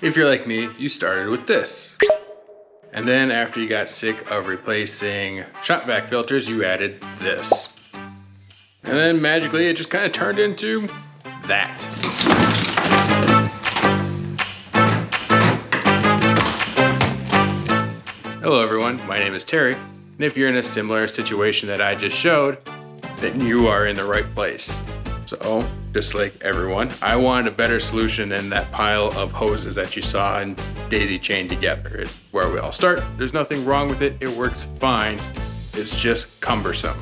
If you're like me, you started with this. And then after you got sick of replacing shop vac filters, you added this. And then magically it just kind of turned into that. Hello everyone, my name is Terry. And if you're in a similar situation that I just showed, then you are in the right place. So, just like everyone, I wanted a better solution than that pile of hoses that you saw and daisy chained together. It's where we all start. There's nothing wrong with it. It works fine. It's just cumbersome.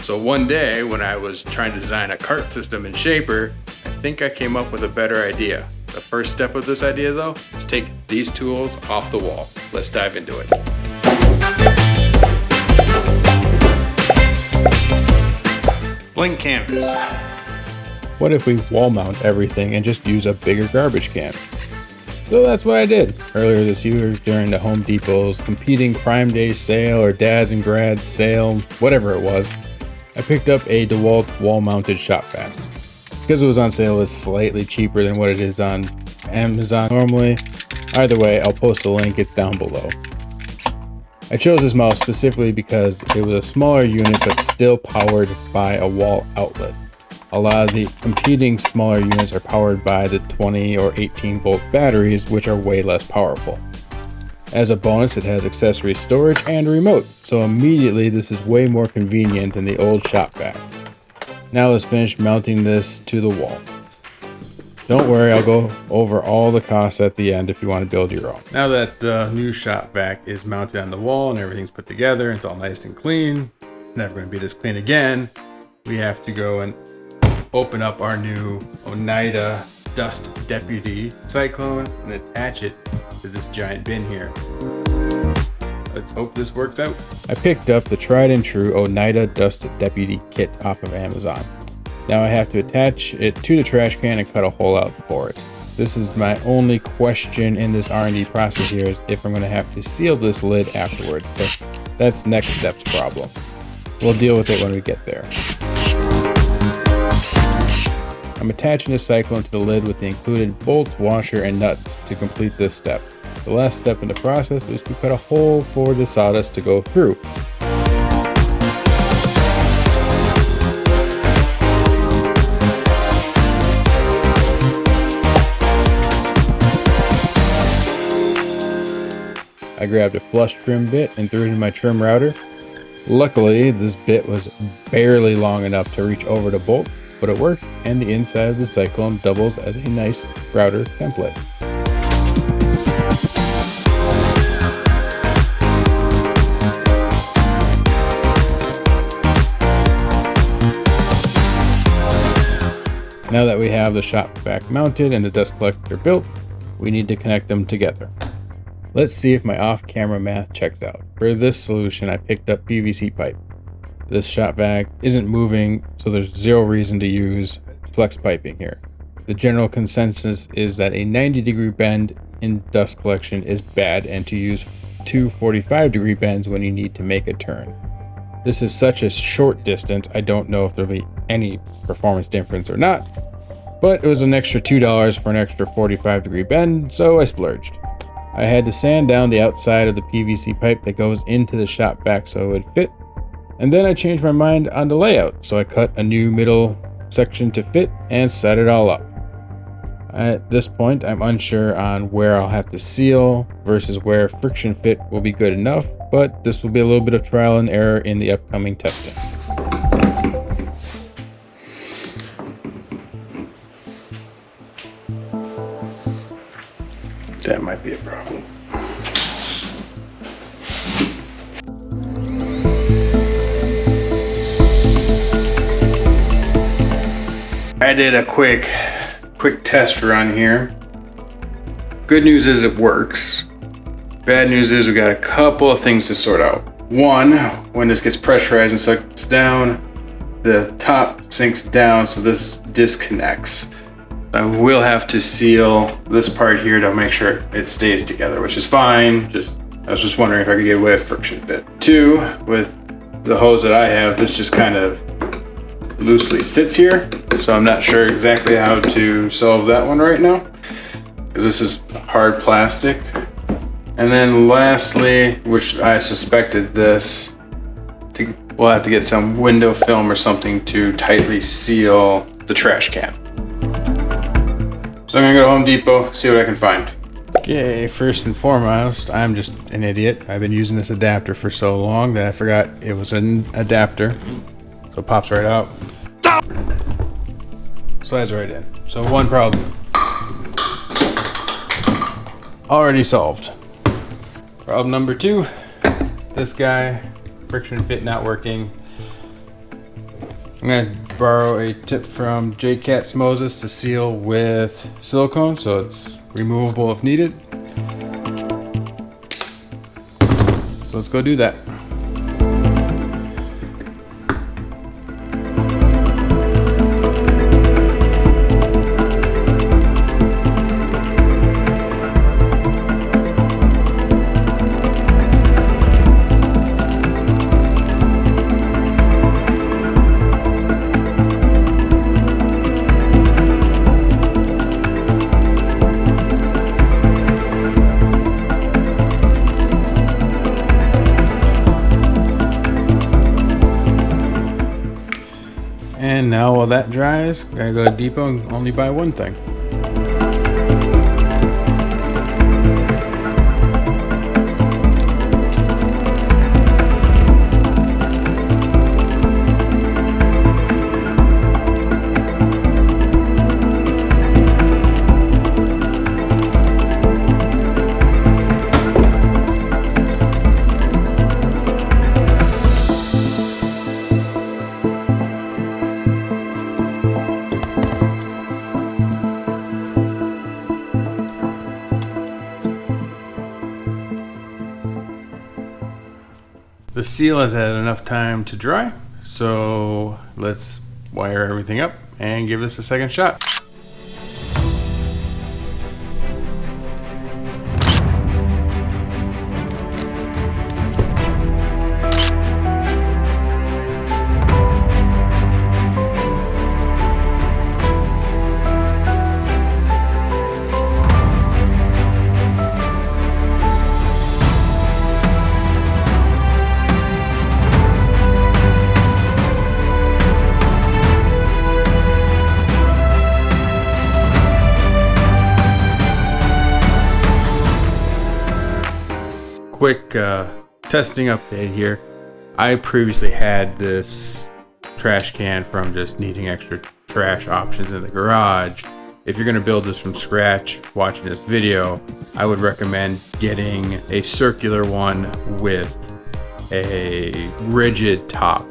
So one day when I was trying to design a cart system in Shaper, I think I came up with a better idea. The first step of this idea though, is take these tools off the wall. Let's dive into it. Blank canvas. What if we wall mount everything and just use a bigger garbage can? So that's what I did earlier this year during the Home Depot's competing Prime Day sale or Dads and Grads sale, whatever it was. I picked up a DeWalt wall mounted shop vac. Because it was on sale, it's slightly cheaper than what it is on Amazon normally. Either way, I'll post a link, it's down below. I chose this model specifically because it was a smaller unit but still powered by a wall outlet. A lot of the competing smaller units are powered by the 20 or 18 volt batteries, which are way less powerful. As a bonus, it has accessory storage and a remote, so immediately this is way more convenient than the old shop vac. Now let's finish mounting this to the wall. Don't worry, I'll go over all the costs at the end if you want to build your own. Now that the new shop vac is mounted on the wall and everything's put together, it's all nice and clean, it's never going to be this clean again, we have to go and open up our new Oneida Dust Deputy Cyclone and attach it to this giant bin here. Let's hope this works out. I picked up the tried and true Oneida Dust Deputy kit off of Amazon. Now I have to attach it to the trash can and cut a hole out for it. This is my only question in this R&D process here, is if I'm going to have to seal this lid afterwards, but that's next step's problem. We'll deal with it when we get there. I'm attaching the Cyclone to the lid with the included bolt, washer, and nuts to complete this step. The last step in the process is to cut a hole for the sawdust to go through. I grabbed a flush trim bit and threw it in my trim router. Luckily, this bit was barely long enough to reach over the bolt, but it worked, and the inside of the Cyclone doubles as a nice router template. Now that we have the shop vac mounted and the dust collector built, we need to connect them together. Let's see if my off-camera math checks out. For this solution, I picked up PVC pipe. This shop vac isn't moving, so there's zero reason to use flex piping here. The general consensus is that a 90-degree bend in dust collection is bad, and to use two 45-degree bends when you need to make a turn. This is such a short distance, I don't know if there'll be any performance difference or not, but it was an extra $2 for an extra 45-degree bend, so I splurged. I had to sand down the outside of the PVC pipe that goes into the shop vac so it would fit, and then I changed my mind on the layout, so I cut a new middle section to fit and set it all up. At this point, I'm unsure on where I'll have to seal versus where friction fit will be good enough, but this will be a little bit of trial and error in the upcoming testing. That might be a problem. I did a quick test run here. Good news is it works. Bad news is we got a couple of things to sort out. One, when this gets pressurized and sucks down, the top sinks down, so this disconnects. I will have to seal this part here to make sure it stays together, which is fine. I was just wondering if I could get away with friction fit. Two, with the hose that I have, this just kind of loosely sits here, so I'm not sure exactly how to solve that one right now. because this is hard plastic. And then lastly, which I suspected this, we'll have to get some window film or something to tightly seal the trash can. So I'm gonna go to Home Depot, see what I can find. Okay, first and foremost, I'm just an idiot. I've been using this adapter for so long that I forgot it was an adapter. So it pops right out. Slides right in. So one problem already solved. Problem number 2, this guy, friction fit not working. I'm gonna borrow a tip from J-Cat's Moses to seal with silicone so it's removable if needed. So let's go do that. And now while that dries, gotta go to Depot and only buy one thing. The seal has had enough time to dry, so let's wire everything up and give this a second shot. Quick testing update here. I previously had this trash can from just needing extra trash options in the garage. If you're going to build this from scratch, watching this video, I would recommend getting a circular one with a rigid top.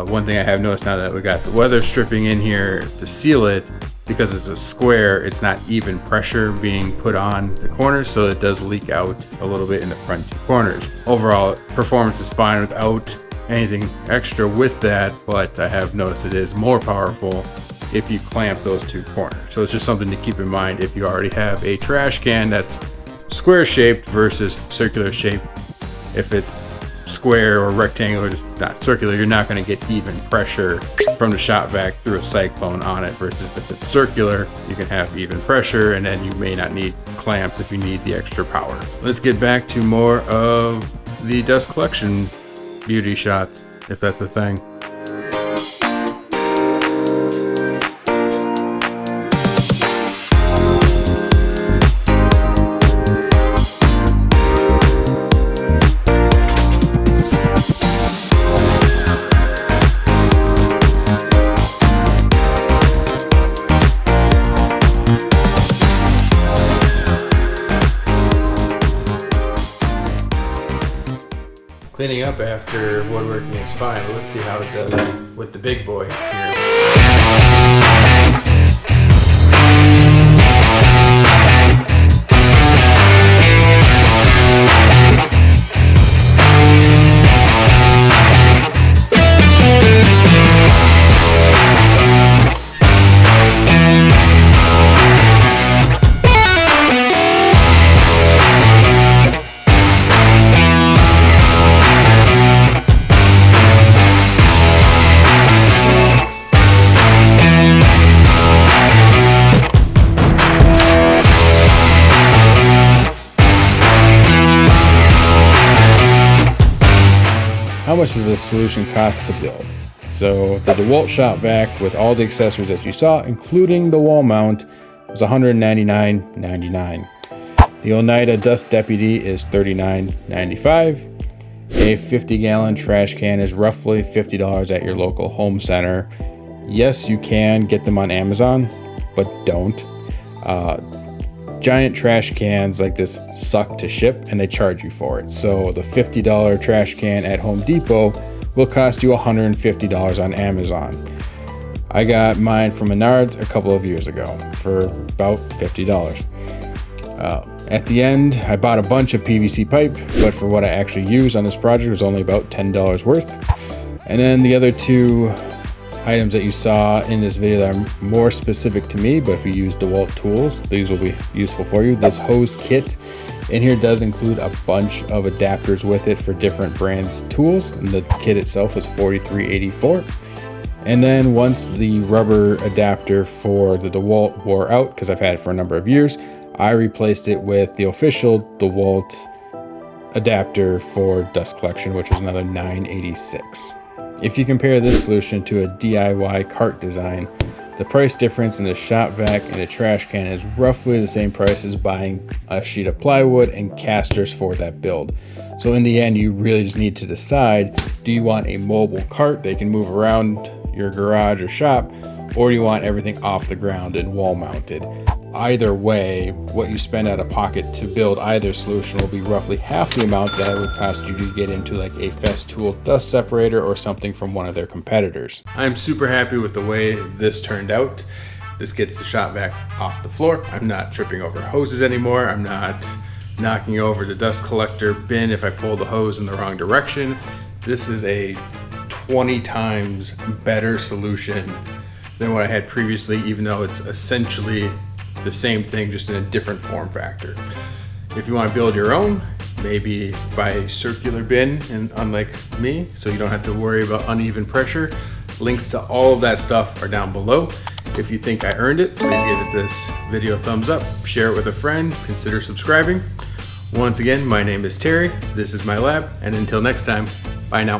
One thing I have noticed now that we got the weather stripping in here to seal it, because it's a square, it's not even pressure being put on the corners, so it does leak out a little bit in the front 2 corners. Overall, performance is fine without anything extra with that, but I have noticed it is more powerful if you clamp those 2 corners. So it's just something to keep in mind if you already have a trash can that's square shaped versus circular shaped. If it's square or rectangular, just not circular, you're not going to get even pressure from the shop vac through a cyclone on it, versus if it's circular, you can have even pressure, and then you may not need clamps if you need the extra power. Let's get back to more of the dust collection beauty shots, if that's a thing. Cleaning up after woodworking is fine, but let's see how it does with the big boy here. how much does this solution cost to build? So the Dewalt Shop Vac with all the accessories that you saw, including the wall mount, was $199.99. The Oneida Dust Deputy is $39.95. A 50-gallon trash can is roughly $50 at your local home center. Yes, you can get them on Amazon, but don't. Giant trash cans like this suck to ship and they charge you for it. So the $50 trash can at Home Depot will cost you $150 on Amazon. I got mine from Menards a couple of years ago for about $50. At the end, I bought a bunch of PVC pipe, but for what I actually used on this project, it was only about $10 worth. And then the other two items that you saw in this video that are more specific to me, but if you use DeWalt tools, these will be useful for you. This hose kit in here does include a bunch of adapters with it for different brands tools, and the kit itself is $43.84. And then once the rubber adapter for the DeWalt wore out, because I've had it for a number of years, I replaced it with the official DeWalt adapter for dust collection, which was another $9.86. If you compare this solution to a DIY cart design, the price difference in the shop vac and a trash can is roughly the same price as buying a sheet of plywood and casters for that build. So in the end, you really just need to decide, do you want a mobile cart that can move around your garage or shop, or do you want everything off the ground and wall mounted? Either way, what you spend out of pocket to build either solution will be roughly half the amount that it would cost you to get into like a Festool dust separator or something from one of their competitors. I'm super happy with the way this turned out. This gets the shop vac off the floor. I'm not tripping over hoses anymore. I'm not knocking over the dust collector bin if I pull the hose in the wrong direction. This is a 20 times better solution than what I had previously, even though it's essentially the same thing, just in a different form factor. If you want to build your own, maybe buy a circular bin, and unlike me, so you don't have to worry about uneven pressure. Links to all of that stuff are down below. If you think I earned it, please give this video a thumbs up, share it with a friend, consider subscribing. Once again, my name is Terry, this is my lab, and until next time, bye now.